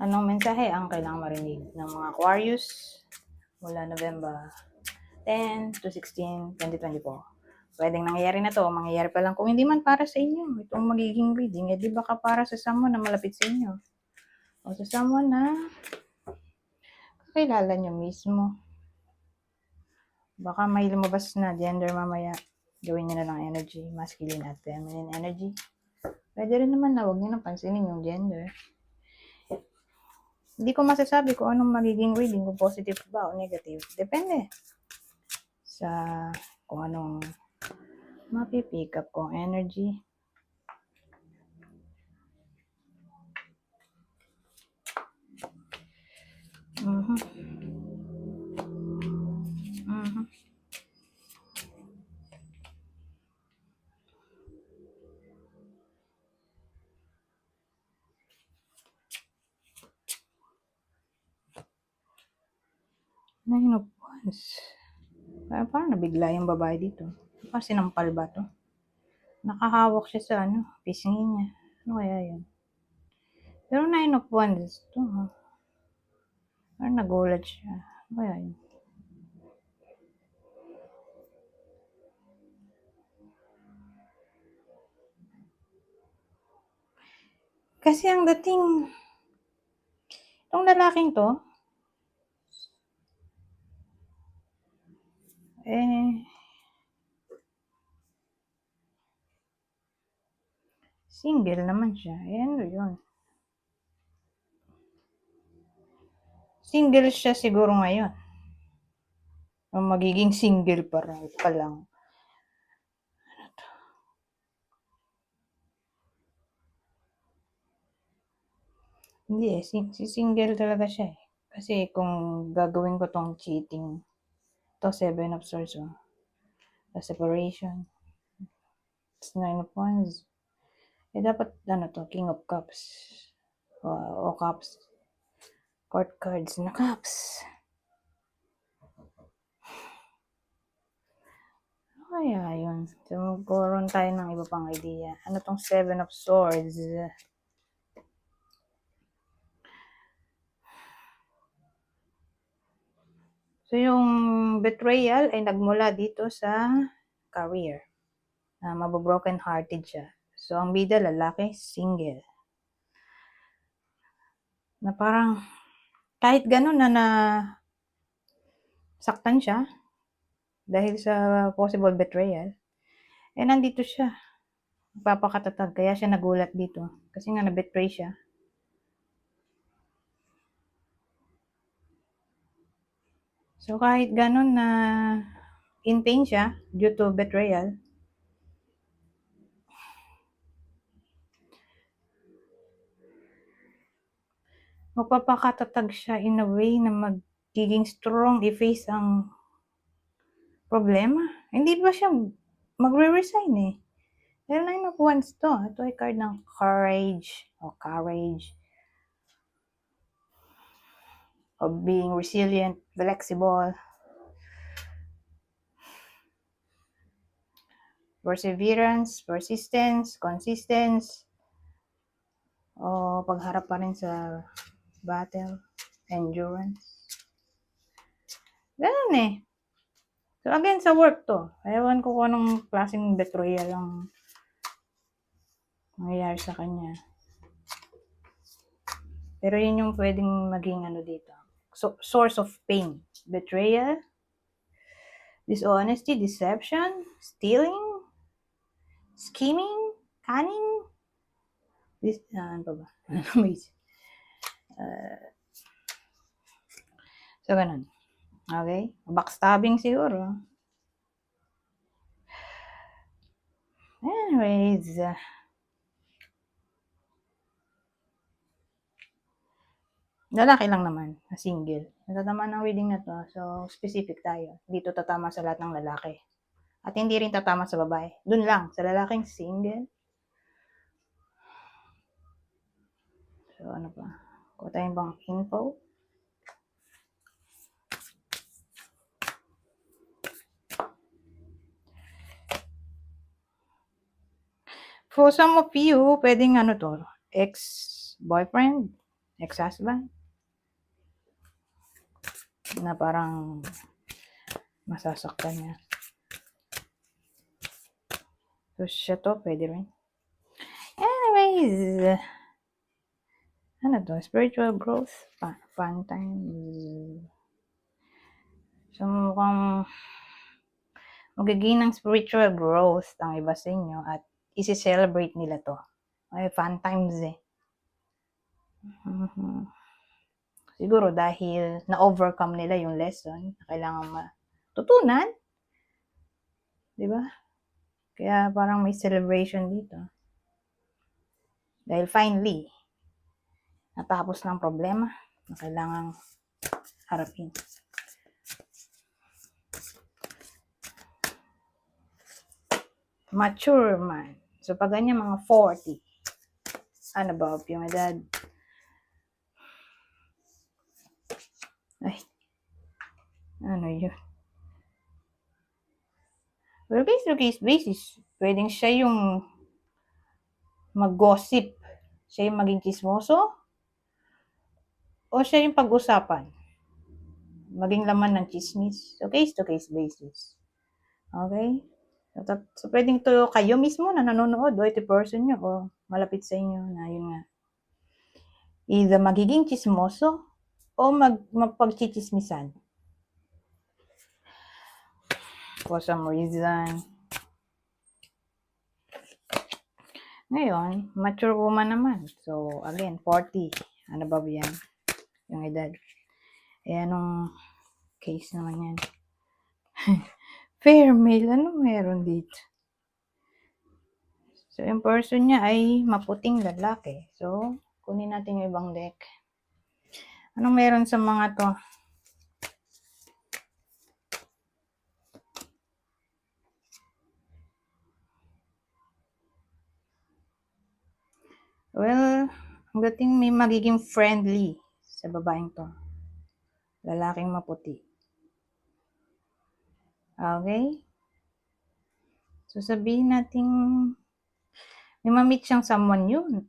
Anong mensahe ang kailangang marinig ng mga Aquarius mula November 10 to 16, 2024? Pwedeng nangyayari na to, mangyayari pa lang kung hindi man para sa inyo. Itong magiging reading, di baka para sa someone na malapit sa inyo. O sa someone na kakilala nyo mismo. Baka may lumabas na gender mamaya. Gawin nyo na lang energy, masculine at feminine energy. Pwede rin naman na huwag nyo nang pansinin yung gender. Hindi ko masasabi kung anong magiging reading, kung positive ba o negative. Depende sa kung anong mapipick up kong energy. Nine of Wands. Parang nabigla yung babae dito. Parang sinampal ba to? Nakahawak siya sa pisngi niya. Ano kaya yun? Pero Nine of Wands to. Parang nagulat siya. Ano kaya yun? Kasi ang dating, itong lalaking to, single naman siya. Ano yun? Single siya siguro ngayon. O magiging single pa lang. Hindi si single talaga siya eh. Kasi kung gagawin ko tong cheating, to 7 of Swords, the separation, it's 9 of Wands. Dapat King of Cups. O Cups. Court cards na Cups. Kaya yun. So, magkaroon tayo ng iba pang idea. Ano tong 7 of Swords? So, yung betrayal ay nagmula dito sa career. Mabobroken hearted siya. So, ang bida lalaki, single. Na parang, kahit ganun na saktan siya, dahil sa possible betrayal, nandito siya. Papakatatag. Kaya siya nagulat dito. Kasi nga na-betray siya. So, kahit ganun na in pain siya due to betrayal, magpapakatatag siya in a way na magiging strong i-face ang problema. Hindi ba siya magre-resign eh? Pero 9 of Wands to. Ito ay card ng courage. O courage. Of being resilient, flexible. Perseverance, persistence, consistency. O pagharap pa rin sa battle, endurance. Ganun eh. So again, sa work to. Ewan ko kung anong klaseng betrayal ang nangyayari sa kanya. Pero yun yung pwedeng maging dito. So, source of pain. Betrayal, dishonesty, deception, stealing, scheming, cunning. Ano pa ba? So, ganun. Okay? Backstabbing siguro. Anyways, lalaki lang naman, na single. Natatamaan ng reading na to, so specific tayo. Dito tatama sa lahat ng lalaki. At hindi rin tatama sa babae. Dun lang, sa lalaking single. So, ano pa? Kuha tayong bang info? For some of you, pwedeng to, ex-boyfriend, ex-husband na parang masasaktan niya. So, siya to, pwede rin. Anyways, ano to? Spiritual growth? Fun times. So, mukhang magiging ng spiritual growth ang iba sa inyo at isi-celebrate nila to. Ay, fun times eh. Siguro dahil na-overcome nila yung lesson na kailangan matutunan. Diba? Kaya parang may celebration dito. Dahil finally, natapos ng problema na kailangang harapin. Mature man. So, pag ganyan, mga 40. Ano ba, yung edad? Ay. Ano yun? Well, case-to-case basis, pwedeng siya yung mag-gossip. Siya yung maging chismoso. O siya yung pag-usapan. Maging laman ng chismis. So, case-to-case basis. Okay? So, pwedeng to kayo mismo na nanonood o ito person nyo o malapit sa inyo na yun nga. Either magiging chismoso o mapagchichismisan. For some reason. Ngayon, mature woman naman. So, again, 40. Ano ba yan? Yung edad. Eh, anong case naman yan? Fair male. Ano meron dito? So, yung person niya ay maputing lalaki. So, kunin natin yung ibang deck. Anong meron sa mga to? Well, ang dating may magiging friendly sa babaeng to. Lalaking maputi. Okay? So, sabihin natin may ma-meet siyang someone new.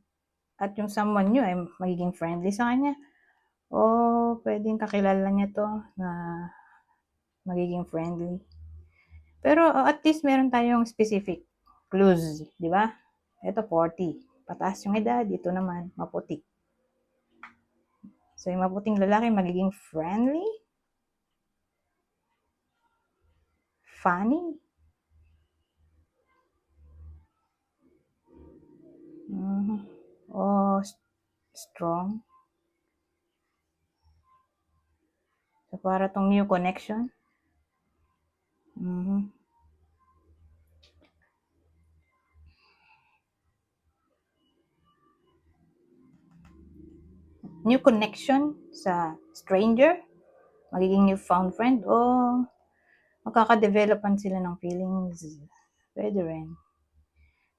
At yung someone new ay magiging friendly sa kanya. O pwedeng kakilala niya to na magiging friendly. Pero at least meron tayong specific clues, di ba? Ito 40. Pataas yung edad, ito naman maputi. So yung maputing lalaki magiging friendly, funny, o strong. So para tong new connection. New connection sa stranger, magiging newfound friend, o magkakadevelopan sila ng feelings. Pwede rin.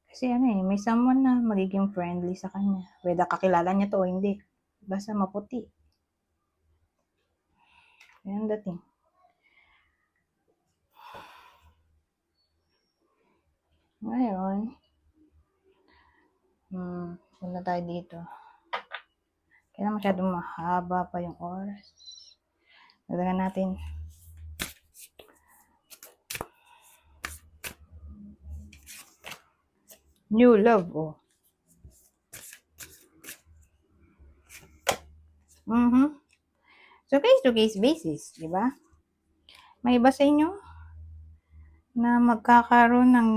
Kasi may someone na magiging friendly sa kanya. Whether kakilala niya to o hindi. Basta maputi. Yan dating. Ngayon, punta tayo dito. Kaya masyadong mahaba pa yung oras. Dagdagan natin. New love, oh. So, case-to-case basis, di ba? May iba sa inyo na magkakaroon ng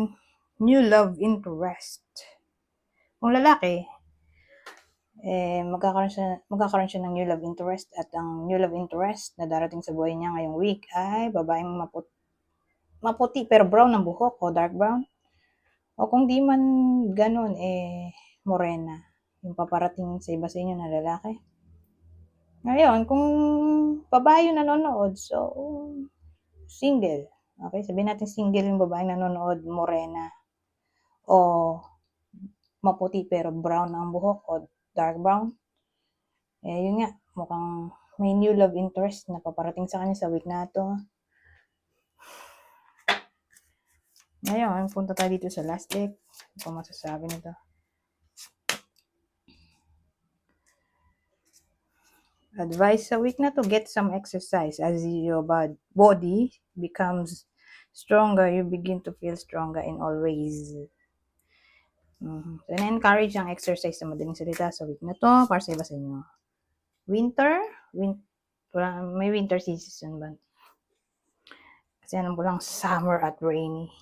new love interest. Kung lalaki, magkakaroon siya ng new love interest at ang new love interest na darating sa buhay niya ngayong week ay babaeng maputi pero brown ang buhok o dark brown. O kung di man ganun, morena. Yung paparating sa iba sa inyo na lalaki. Ngayon, kung babae yung nanonood, so single. Okay, sabihin natin single yung babaeng nanonood, morena. O maputi pero brown ang buhok o dark brown. Yun nga, mukhang may new love interest na paparating sa kanya sa week na to. Ngayon, punta tayo dito sa last deck. Ano masasabi nito? Advice sa week na to, get some exercise. As your body becomes stronger, you begin to feel stronger in all ways. So, na-encourage ang exercise sa madaling salita sa week na to para sa iba sa inyo. May winter season ba? Kasi alam ko lang, summer at rainy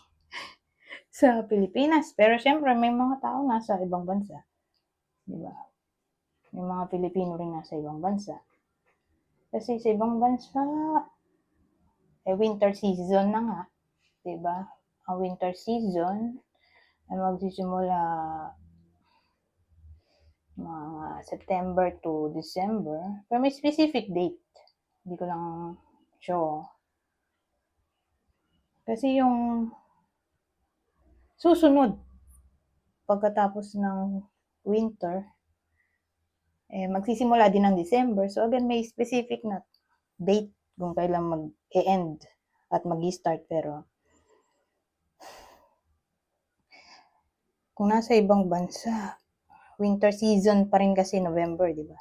sa Pilipinas. Pero syempre, may mga tao nasa ibang bansa. Diba? May mga Pilipino rin nasa ibang bansa. Kasi sa ibang bansa, winter season na nga. Diba? Ang winter season ay magsisimula mga September to December. Pero may specific date. Hindi ko lang sure. Kasi yung susunod pagkatapos ng winter, magsisimula din ng December. So again, may specific na date kung kailan mag-e-end at mag-i-start. Pero kung nasa ibang bansa, winter season pa rin kasi November, di ba?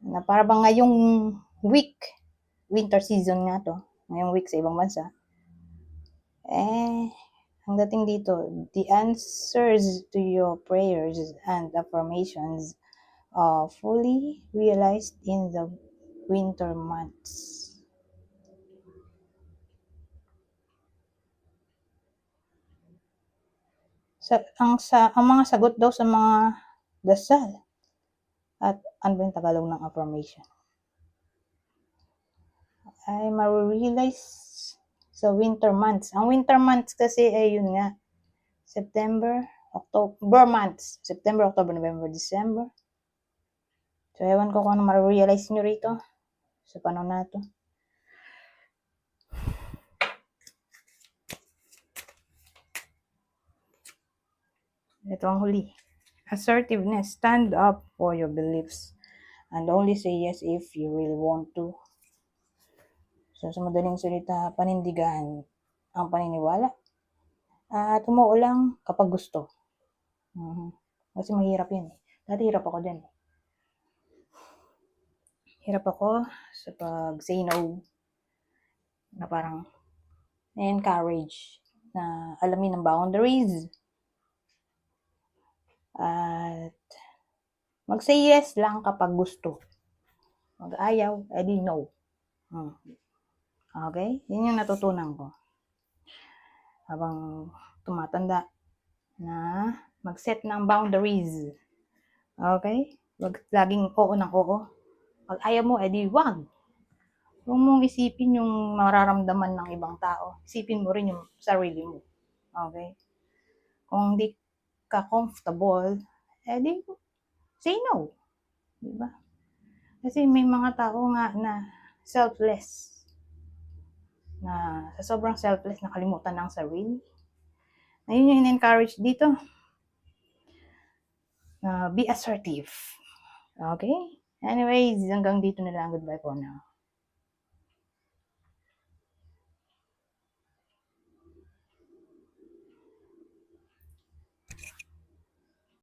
Na para bang ngayong week, winter season nga to, ngayong week sa ibang bansa, ang dating dito, the answers to your prayers and affirmations are fully realized in the winter months. Ang mga sagot daw sa mga dasal. At ano ba yung Tagalog ng affirmation? Ay ma-realize sa winter months. Ang winter months kasi ay yun nga, September, October months. September, October, November, December. So, ewan ko kung ano ma-realize nyo rito sa panahon na ito. Ito ang huli. Assertiveness. Stand up for your beliefs and only say yes if you really want to. So, sa madaling salita, panindigan ang paniniwala at umuo lang kapag gusto. Kasi mahirap yan. Dati hirap ako din. Hirap ako sa pag-say no na parang na-encourage na alamin ang boundaries at mag-say yes lang kapag gusto. Mag-ayaw, edi no. Okay? Yun yung natutunan ko habang tumatanda na mag-set ng boundaries. Okay? Wag laging oo ng oo. Pag ayaw mo, edi wag. Huwag mong isipin yung mararamdaman ng ibang tao. Isipin mo rin yung sarili mo. Okay? Kung hindi ka comfortable, edi say no. Diba? Kasi may mga tao nga na selfless. Na sa sobrang selfless, nakalimutan ng sarili. Ayun yung in-encourage dito. Be assertive. Okay? Anyways, hanggang dito na lang. Goodbye for now.